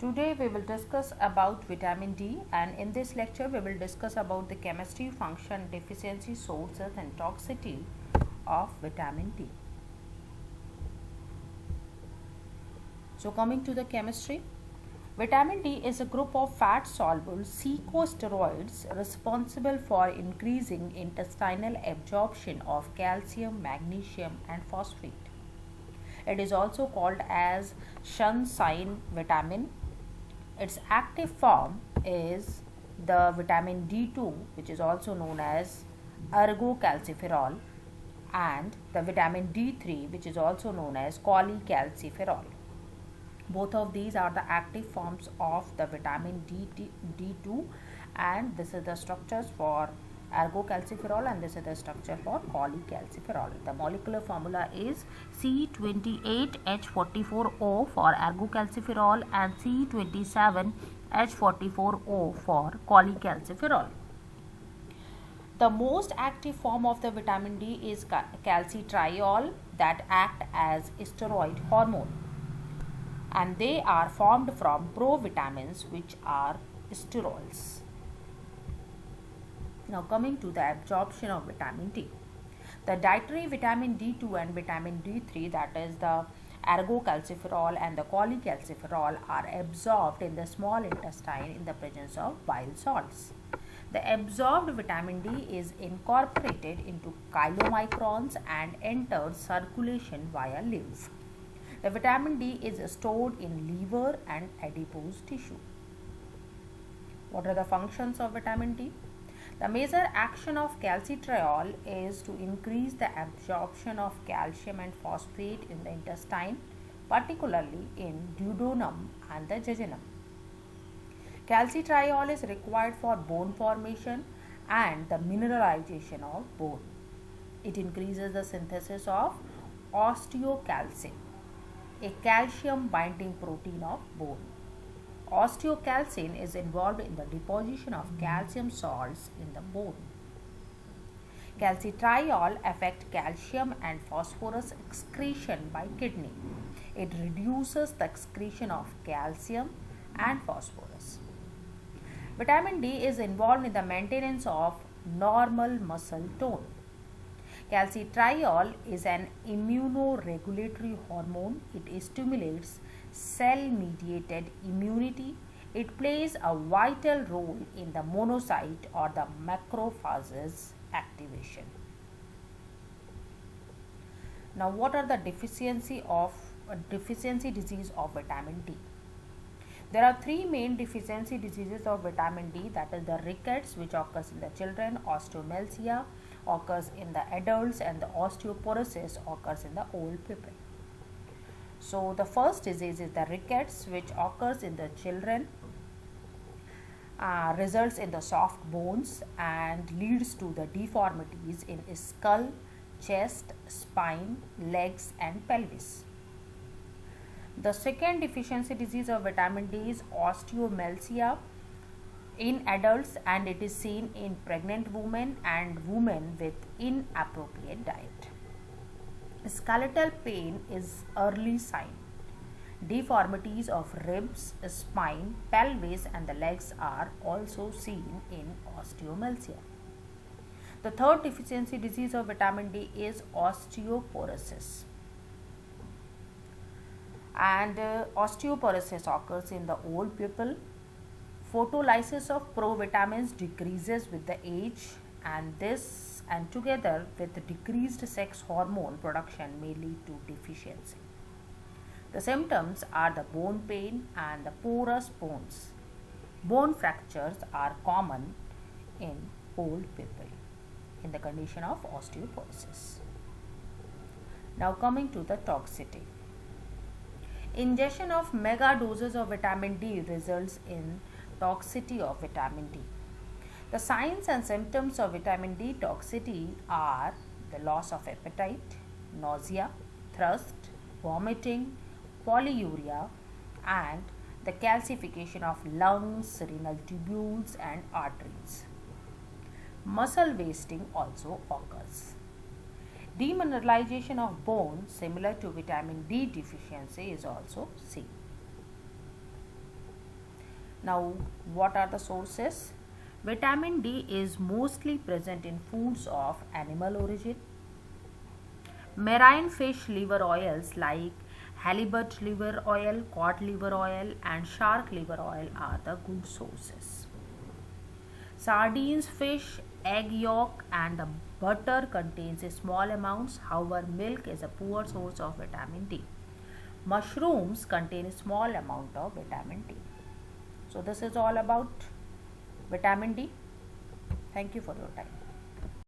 Today we will discuss about vitamin D, and in this lecture we will discuss about the chemistry, function, deficiency, sources and toxicity of vitamin D. So coming to the chemistry, vitamin D is a group of fat soluble corticosteroids responsible for increasing intestinal absorption of calcium, magnesium and phosphate. It is also called as sunshine vitamin. Its active form is the vitamin D2, which is also known as ergocalciferol, and the vitamin D3, which is also known as cholecalciferol. Both of these are the active forms of the vitamin D2, and this is the structures for ergocalciferol and this is the structure for cholecalciferol. The molecular formula is C28H44O for ergocalciferol and C27H44O for cholecalciferol. The most active form of the vitamin D is calcitriol that act as steroid hormone, and they are formed from provitamins, which are sterols. Now coming to the absorption of vitamin D. The dietary vitamin D2 and vitamin D3, that is the ergocalciferol and the cholecalciferol, are absorbed in the small intestine in the presence of bile salts. The absorbed vitamin D is incorporated into chylomicrons and enters circulation via lymph. The vitamin D is stored in liver and adipose tissue. What are the functions of vitamin D? The major action of calcitriol is to increase the absorption of calcium and phosphate in the intestine, particularly in duodenum and the jejunum. Calcitriol is required for bone formation and the mineralization of bone. It increases the synthesis of osteocalcin, a calcium binding protein of bone. Osteocalcin is involved in the deposition of calcium salts in the bone. Calcitriol affects calcium and phosphorus excretion by kidney. It reduces the excretion of calcium and phosphorus. Vitamin D is involved in the maintenance of normal muscle tone. Calcitriol is an immunoregulatory hormone. It stimulates cell-mediated immunity. It plays a vital role in the monocyte or the macrophages activation. Now, what are the deficiency disease of vitamin D? There are three main deficiency diseases of vitamin D, that is the rickets, which occurs in the children, osteomalcia occurs in the adults, and the osteoporosis occurs in the old people. So the first disease is the rickets, which occurs in the children, results in the soft bones and leads to the deformities in skull, chest, spine, legs and pelvis. The second deficiency disease of vitamin D is osteomalcia in adults, and it is seen in pregnant women and women with inappropriate diet. Skeletal pain is early sign. Deformities of ribs, spine, pelvis and the legs are also seen in osteomalcia. The third deficiency disease of vitamin D is osteoporosis. And osteoporosis occurs in the old people. Photolysis of provitamins decreases with the age, and this and together with decreased sex hormone production may lead to deficiency. The symptoms are the bone pain and the porous bones. Bone fractures are common in old people in the condition of osteoporosis. Now coming to the toxicity. Ingestion of mega doses of vitamin D results in toxicity of vitamin D. The signs and symptoms of vitamin D toxicity are the loss of appetite, nausea, thirst, vomiting, polyuria, and the calcification of lungs, renal tubules and arteries. Muscle wasting also occurs. Demineralization of bone, similar to vitamin D deficiency, is also seen. Now, what are the sources? Vitamin D is mostly present in foods of animal origin. Marine fish liver oils like halibut liver oil, cod liver oil, and shark liver oil are the good sources. Sardines, fish, egg yolk, and the butter contains small amounts. However, milk is a poor source of vitamin D. Mushrooms contain a small amount of vitamin D. So this is all about vitamin D. Thank you for your time.